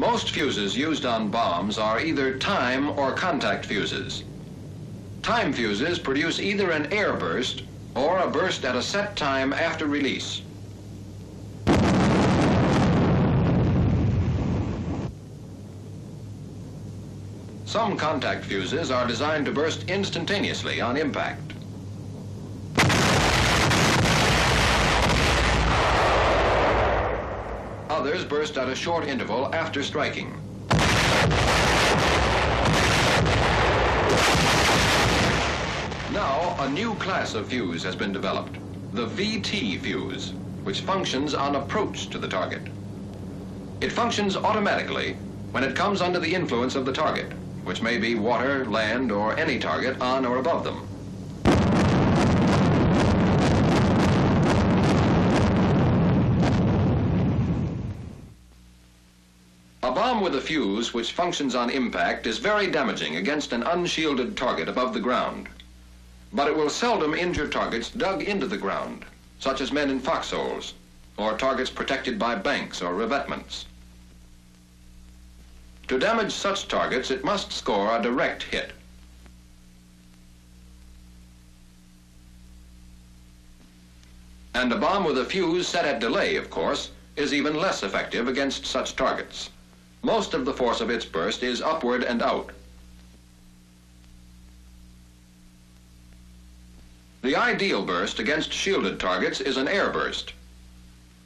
Most fuses used on bombs are either time or contact fuses. Time fuses produce either an air burst or a burst at a set time after release. Some contact fuses are designed to burst instantaneously on impact. Others burst at a short interval after striking. Now, a new class of fuse has been developed, the VT fuse, which functions on approach to the target. It functions automatically when it comes under the influence of the target, which may be water, land, or any target on or above them. A bomb with a fuse which functions on impact is very damaging against an unshielded target above the ground. But it will seldom injure targets dug into the ground, such as men in foxholes, or targets protected by banks or revetments. To damage such targets, it must score a direct hit. And a bomb with a fuse set at delay, of course, is even less effective against such targets. Most of the force of its burst is upward and out. The ideal burst against shielded targets is an air burst.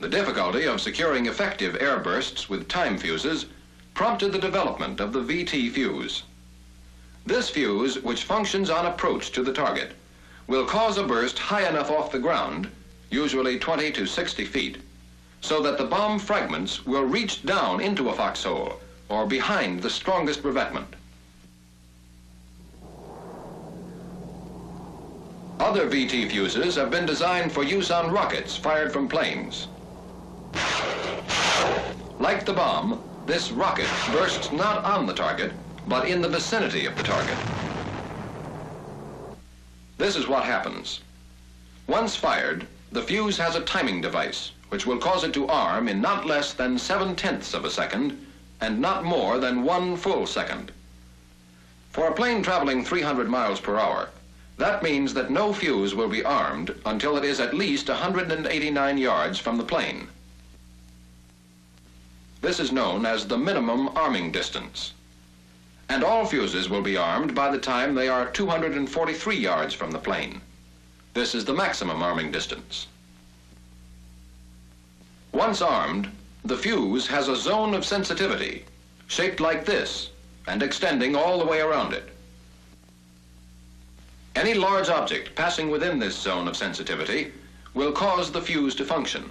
The difficulty of securing effective air bursts with time fuses prompted the development of the VT fuse. This fuse, which functions on approach to the target, will cause a burst high enough off the ground, usually 20 to 60 feet, so that the bomb fragments will reach down into a foxhole or behind the strongest revetment. Other VT fuses have been designed for use on rockets fired from planes. Like the bomb, this rocket bursts not on the target, but in the vicinity of the target. This is what happens. Once fired, the fuse has a timing device, which will cause it to arm in not less than 7/10 of a second and not more than 1 full second. For a plane traveling 300 miles per hour, that means that no fuse will be armed until it is at least 189 yards from the plane. This is known as the minimum arming distance. And all fuses will be armed by the time they are 243 yards from the plane. This is the maximum arming distance. Once armed, the fuse has a zone of sensitivity, shaped like this and extending all the way around it. Any large object passing within this zone of sensitivity will cause the fuse to function.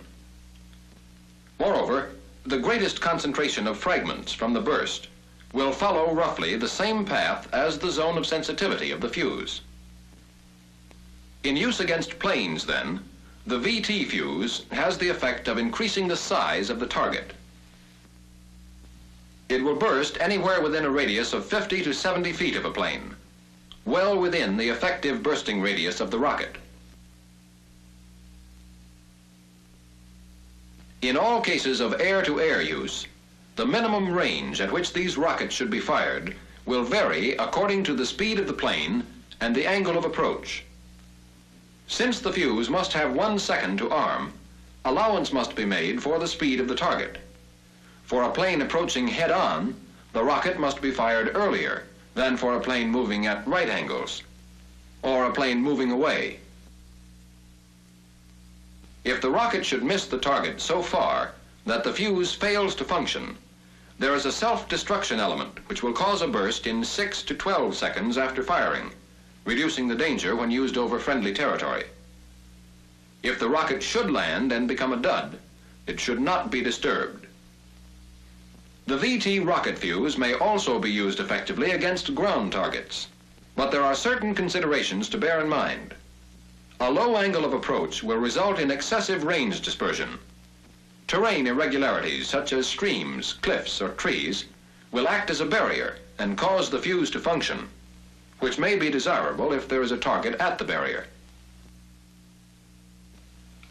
Moreover, the greatest concentration of fragments from the burst will follow roughly the same path as the zone of sensitivity of the fuse. In use against planes, then, the VT fuse has the effect of increasing the size of the target. It will burst anywhere within a radius of 50 to 70 feet of a plane, well within the effective bursting radius of the rocket. In all cases of air-to-air use, the minimum range at which these rockets should be fired will vary according to the speed of the plane and the angle of approach. Since the fuse must have 1 second to arm, allowance must be made for the speed of the target. For a plane approaching head-on, the rocket must be fired earlier than for a plane moving at right angles, or a plane moving away. If the rocket should miss the target so far that the fuse fails to function, there is a self-destruction element which will cause a burst in 6 to 12 seconds after firing, reducing the danger when used over friendly territory. If the rocket should land and become a dud, it should not be disturbed. The VT rocket fuse may also be used effectively against ground targets, but there are certain considerations to bear in mind. A low angle of approach will result in excessive range dispersion. Terrain irregularities such as streams, cliffs, or trees will act as a barrier and cause the fuse to function, which may be desirable if there is a target at the barrier.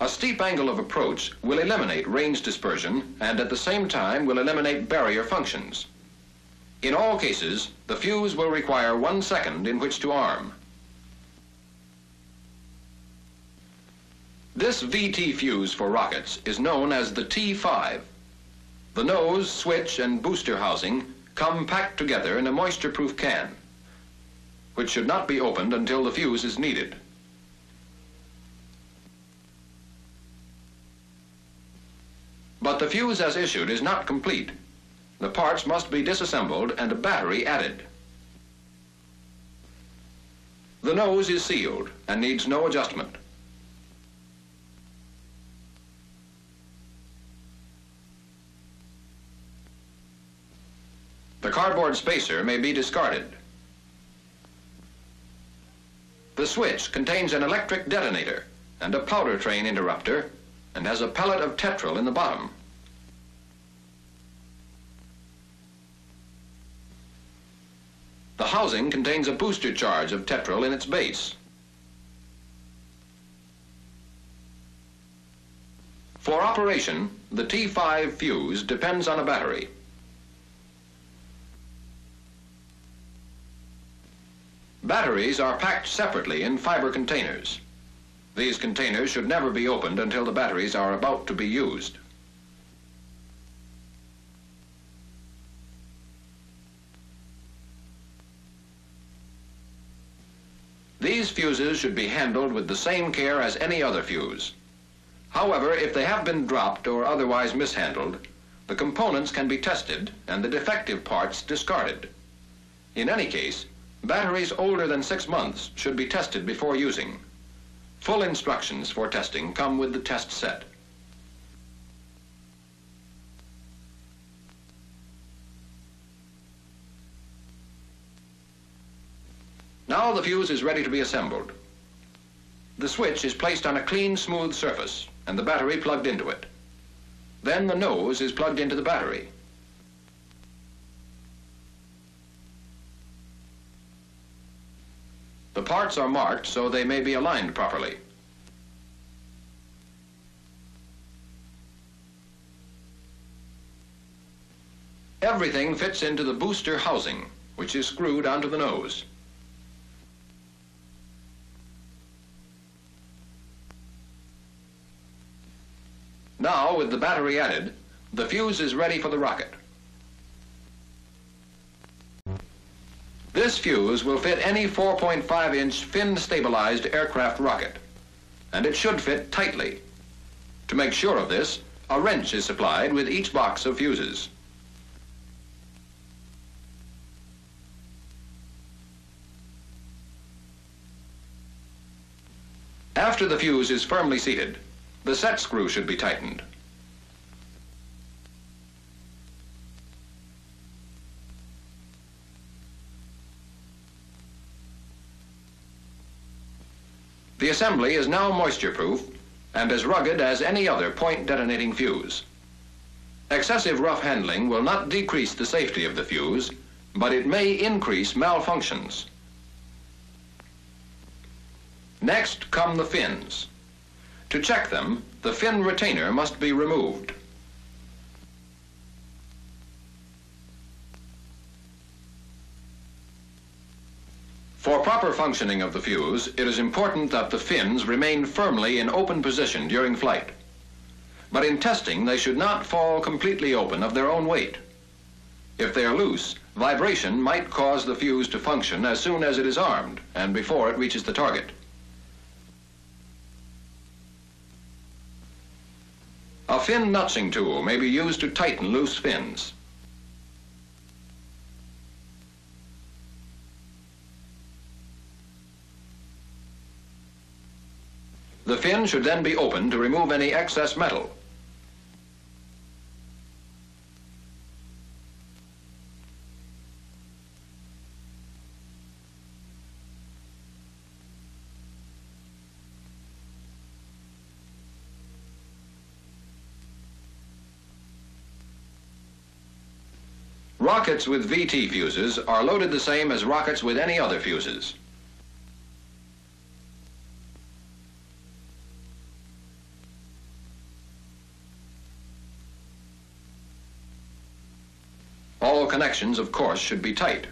A steep angle of approach will eliminate range dispersion and at the same time will eliminate barrier functions. In all cases, the fuse will require 1 second in which to arm. This VT fuse for rockets is known as the T5. The nose, switch, and booster housing come packed together in a moisture-proof can, which should not be opened until the fuse is needed. But the fuse as issued is not complete. The parts must be disassembled and a battery added. The nose is sealed and needs no adjustment. The cardboard spacer may be discarded. The switch contains an electric detonator and a powder train interrupter and has a pellet of tetril in the bottom. The housing contains a booster charge of tetril in its base. For operation, the T5 fuse depends on a battery. Batteries are packed separately in fiber containers. These containers should never be opened until the batteries are about to be used. These fuses should be handled with the same care as any other fuse. However, if they have been dropped or otherwise mishandled, the components can be tested and the defective parts discarded. In any case, batteries older than 6 months should be tested before using. Full instructions for testing come with the test set. Now the fuse is ready to be assembled. The switch is placed on a clean, smooth surface and the battery plugged into it. Then the nose is plugged into the battery. The parts are marked so they may be aligned properly. Everything fits into the booster housing, which is screwed onto the nose. Now, with the battery added, the fuse is ready for the rocket. This fuse will fit any 4.5-inch fin-stabilized aircraft rocket, and it should fit tightly. To make sure of this, a wrench is supplied with each box of fuses. After the fuse is firmly seated, the set screw should be tightened. The assembly is now moisture-proof and as rugged as any other point-detonating fuse. Excessive rough handling will not decrease the safety of the fuse, but it may increase malfunctions. Next come the fins. To check them, the fin retainer must be removed. For proper functioning of the fuse, it is important that the fins remain firmly in open position during flight. But in testing, they should not fall completely open of their own weight. If they are loose, vibration might cause the fuse to function as soon as it is armed and before it reaches the target. A fin notching tool may be used to tighten loose fins. The fin should then be opened to remove any excess metal. Rockets with VT fuses are loaded the same as rockets with any other fuses. All connections, of course, should be tight.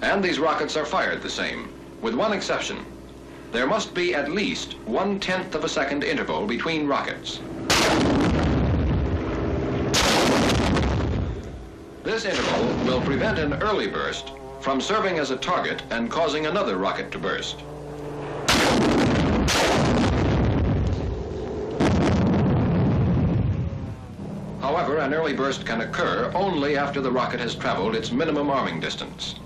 And these rockets are fired the same, with one exception. There must be at least 1/10 of a second interval between rockets. This interval will prevent an early burst from serving as a target and causing another rocket to burst. However, an early burst can occur only after the rocket has traveled its minimum arming distance.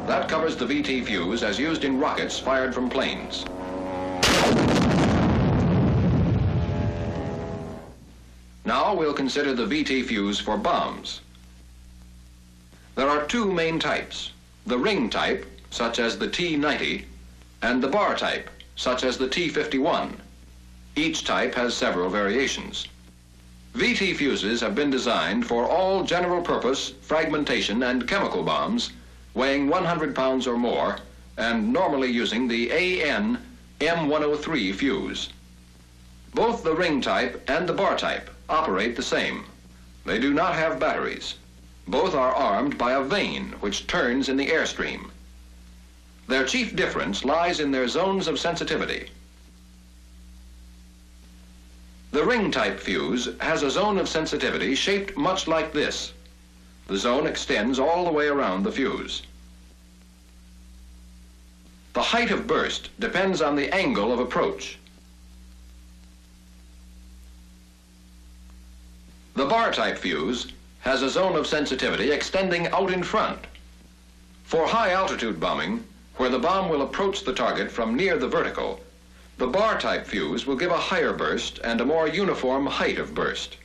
That covers the VT fuse as used in rockets fired from planes. Now we'll consider the VT fuse for bombs. There are two main types, the ring type, such as the T-90, and the bar type, such as the T-51. Each type has several variations. VT fuses have been designed for all general-purpose fragmentation and chemical bombs weighing 100 pounds or more and normally using the AN M103 fuse. Both the ring type and the bar type operate the same. They do not have batteries. Both are armed by a vane which turns in the airstream. Their chief difference lies in their zones of sensitivity. The ring type fuse has a zone of sensitivity shaped much like this. The zone extends all the way around the fuse. The height of burst depends on the angle of approach. The bar type fuse has a zone of sensitivity extending out in front. For high altitude bombing, where the bomb will approach the target from near the vertical, the bar type fuse will give a higher burst and a more uniform height of burst.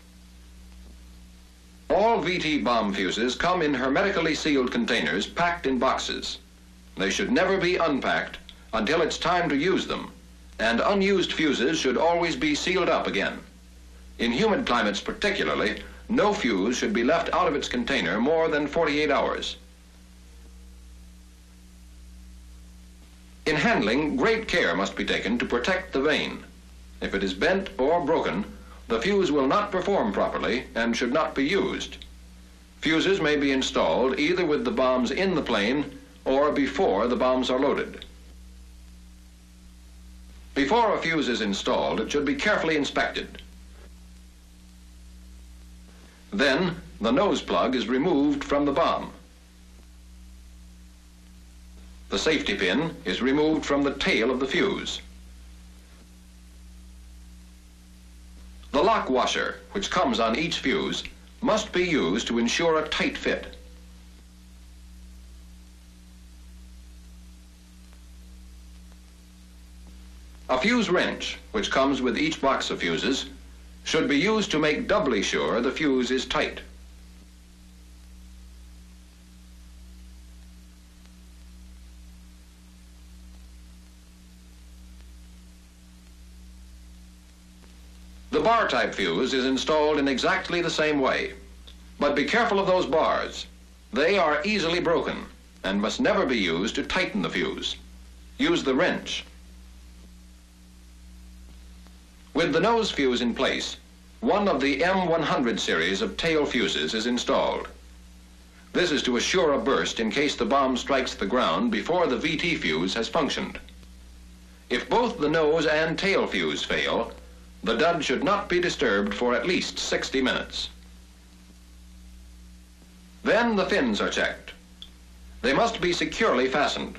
All VT bomb fuses come in hermetically sealed containers packed in boxes. They should never be unpacked until it's time to use them, and unused fuses should always be sealed up again. In humid climates particularly, no fuse should be left out of its container more than 48 hours. In handling, great care must be taken to protect the vane. If it is bent or broken, the fuse will not perform properly and should not be used. Fuses may be installed either with the bombs in the plane or before the bombs are loaded. Before a fuse is installed, it should be carefully inspected. Then, the nose plug is removed from the bomb. The safety pin is removed from the tail of the fuse. The lock washer, which comes on each fuse, must be used to ensure a tight fit. A fuse wrench, which comes with each box of fuses, should be used to make doubly sure the fuse is tight. The bar type fuse is installed in exactly the same way, but be careful of those bars. They are easily broken and must never be used to tighten the fuse. Use the wrench. With the nose fuse in place, one of the M100 series of tail fuses is installed. This is to assure a burst in case the bomb strikes the ground before the VT fuse has functioned. If both the nose and tail fuse fail, the dud should not be disturbed for at least 60 minutes. Then the fins are checked. They must be securely fastened.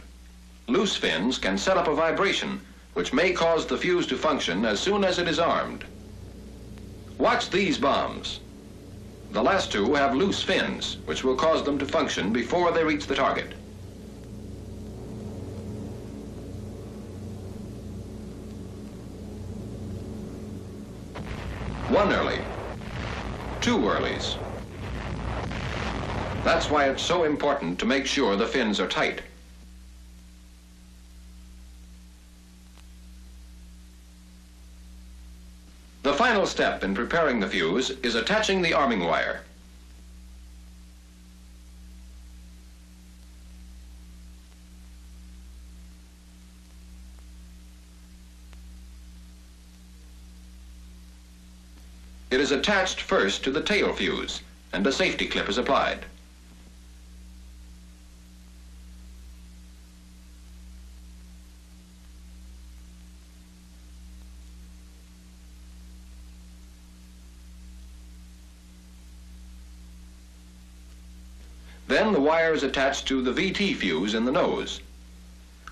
Loose fins can set up a vibration which may cause the fuse to function as soon as it is armed. Watch these bombs. The last two have loose fins, which will cause them to function before they reach the target. One early, two earlies. That's why it's so important to make sure the fins are tight. The final step in preparing the fuse is attaching the arming wire. It is attached first to the tail fuse, and a safety clip is applied. Then the wire is attached to the VT fuse in the nose.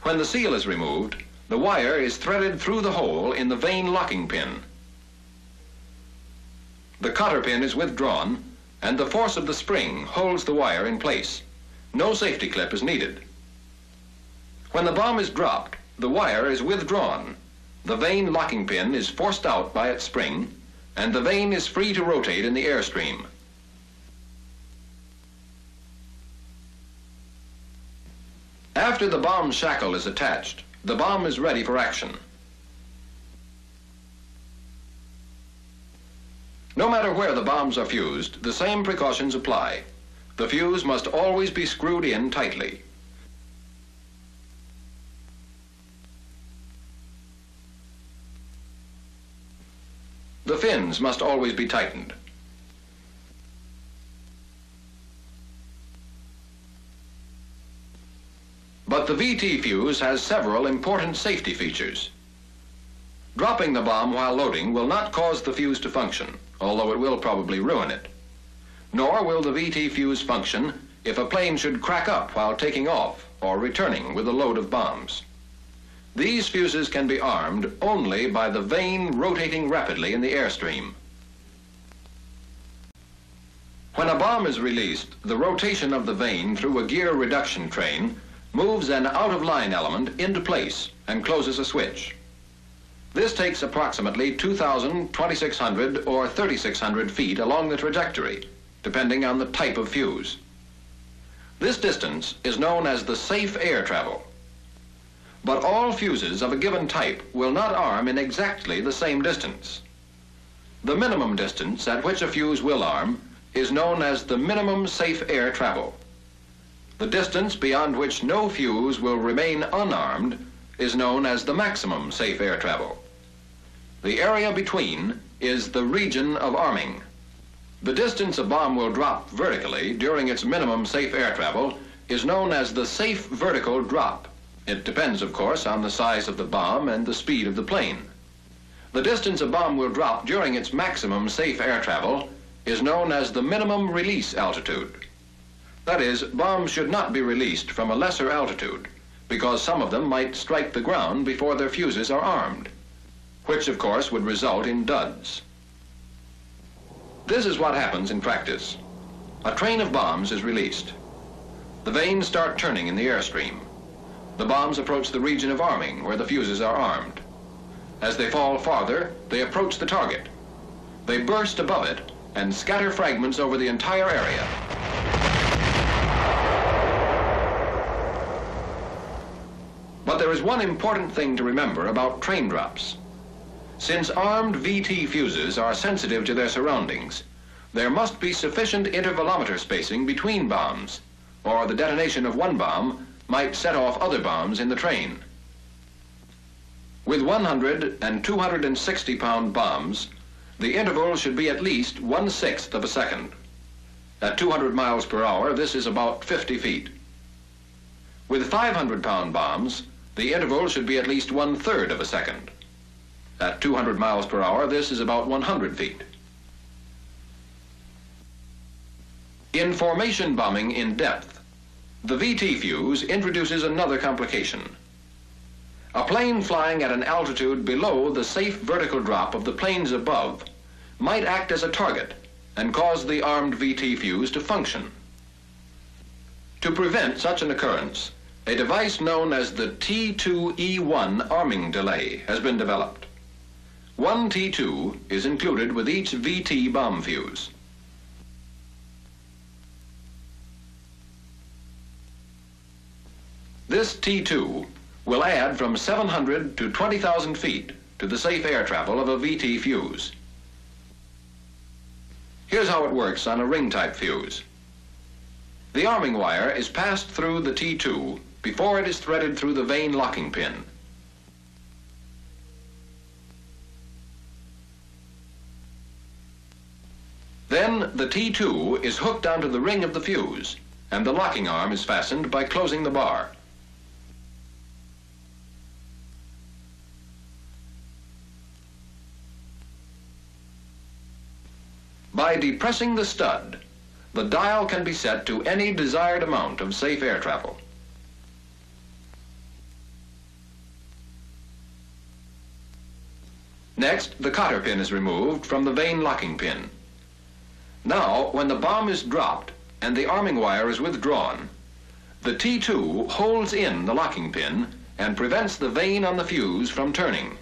When the seal is removed, the wire is threaded through the hole in the vane locking pin. The cotter pin is withdrawn, and the force of the spring holds the wire in place. No safety clip is needed. When the bomb is dropped, the wire is withdrawn. The vane locking pin is forced out by its spring, and the vane is free to rotate in the airstream. After the bomb shackle is attached, the bomb is ready for action. No matter where the bombs are fused, the same precautions apply. The fuse must always be screwed in tightly. The fins must always be tightened. But the VT fuse has several important safety features. Dropping the bomb while loading will not cause the fuse to function, although it will probably ruin it. Nor will the VT fuse function if a plane should crack up while taking off or returning with a load of bombs. These fuses can be armed only by the vane rotating rapidly in the airstream. When a bomb is released, the rotation of the vane through a gear reduction train moves an out-of-line element into place and closes a switch. This takes approximately 2,000, 2,600, or 3,600 feet along the trajectory, depending on the type of fuse. This distance is known as the safe air travel. But all fuses of a given type will not arm in exactly the same distance. The minimum distance at which a fuse will arm is known as the minimum safe air travel. The distance beyond which no fuse will remain unarmed is known as the maximum safe air travel. The area between is the region of arming. The distance a bomb will drop vertically during its minimum safe air travel is known as the safe vertical drop. It depends, of course, on the size of the bomb and the speed of the plane. The distance a bomb will drop during its maximum safe air travel is known as the minimum release altitude. That is, bombs should not be released from a lesser altitude, because some of them might strike the ground before their fuses are armed, which of course would result in duds. This is what happens in practice. A train of bombs is released. The vanes start turning in the airstream. The bombs approach the region of arming where the fuses are armed. As they fall farther, they approach the target. They burst above it and scatter fragments over the entire area. But there is one important thing to remember about train drops. Since armed VT fuses are sensitive to their surroundings, there must be sufficient intervalometer spacing between bombs, or the detonation of one bomb might set off other bombs in the train. With 100 and 260-pound bombs, the interval should be at least 1/6 of a second. At 200 miles per hour, this is about 50 feet. With 500-pound bombs, the interval should be at least 1/3 of a second. At 200 miles per hour, this is about 100 feet. In formation bombing in depth, the VT fuse introduces another complication. A plane flying at an altitude below the safe vertical drop of the planes above might act as a target and cause the armed VT fuse to function. To prevent such an occurrence, a device known as the T2E1 arming delay has been developed. One T2 is included with each VT bomb fuse. This T2 will add from 700 to 20,000 feet to the safe air travel of a VT fuse. Here's how it works on a ring-type fuse. The arming wire is passed through the T2 before it is threaded through the vane locking pin. Then the T2 is hooked onto the ring of the fuse, and the locking arm is fastened by closing the bar. By depressing the stud, the dial can be set to any desired amount of safe air travel. Next, the cotter pin is removed from the vane locking pin. Now, when the bomb is dropped and the arming wire is withdrawn, the T2 holds in the locking pin and prevents the vane on the fuse from turning.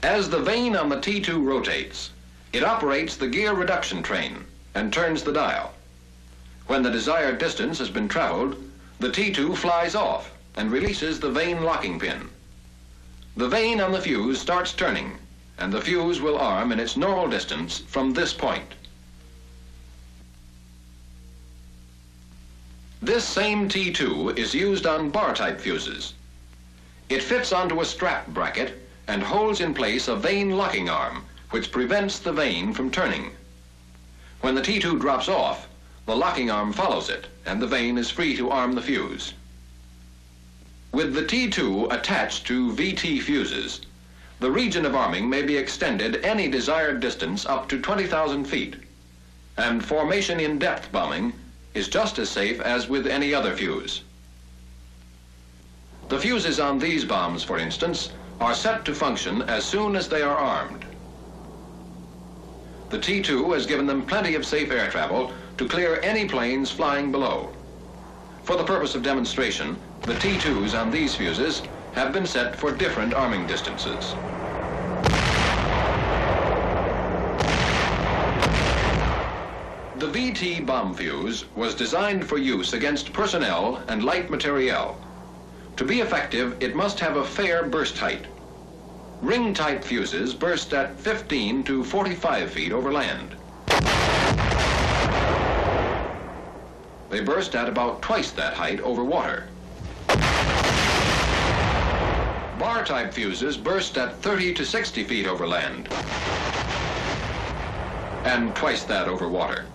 As the vane on the T2 rotates, it operates the gear reduction train and turns the dial. When the desired distance has been traveled, the T2 flies off and releases the vane locking pin. The vane on the fuse starts turning, and the fuse will arm in its normal distance from this point. This same T2 is used on bar-type fuses. It fits onto a strap bracket and holds in place a vane locking arm, which prevents the vane from turning. When the T2 drops off, the locking arm follows it, and the vane is free to arm the fuse. With the T2 attached to VT fuses, the region of arming may be extended any desired distance up to 20,000 feet, and formation in depth bombing is just as safe as with any other fuse. The fuses on these bombs, for instance, are set to function as soon as they are armed. The T2 has given them plenty of safe air travel to clear any planes flying below. For the purpose of demonstration, the T2s on these fuses have been set for different arming distances. The VT bomb fuse was designed for use against personnel and light materiel. To be effective, it must have a fair burst height. Ring-type fuses burst at 15 to 45 feet over land. They burst at about twice that height over water. Bar-type fuses burst at 30 to 60 feet over land, and twice that over water.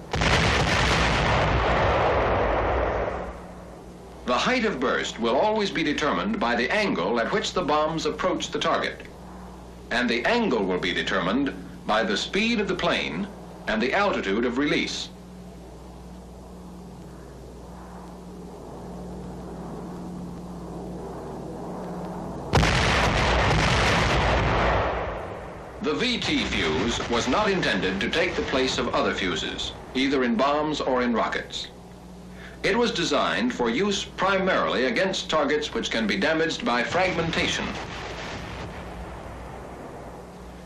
The height of burst will always be determined by the angle at which the bombs approach the target, and the angle will be determined by the speed of the plane and the altitude of release. The VT fuse was not intended to take the place of other fuses, either in bombs or in rockets. It was designed for use primarily against targets which can be damaged by fragmentation.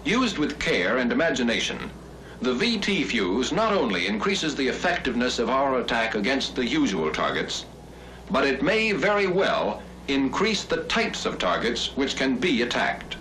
Used with care and imagination, the VT fuse not only increases the effectiveness of our attack against the usual targets, but it may very well increase the types of targets which can be attacked.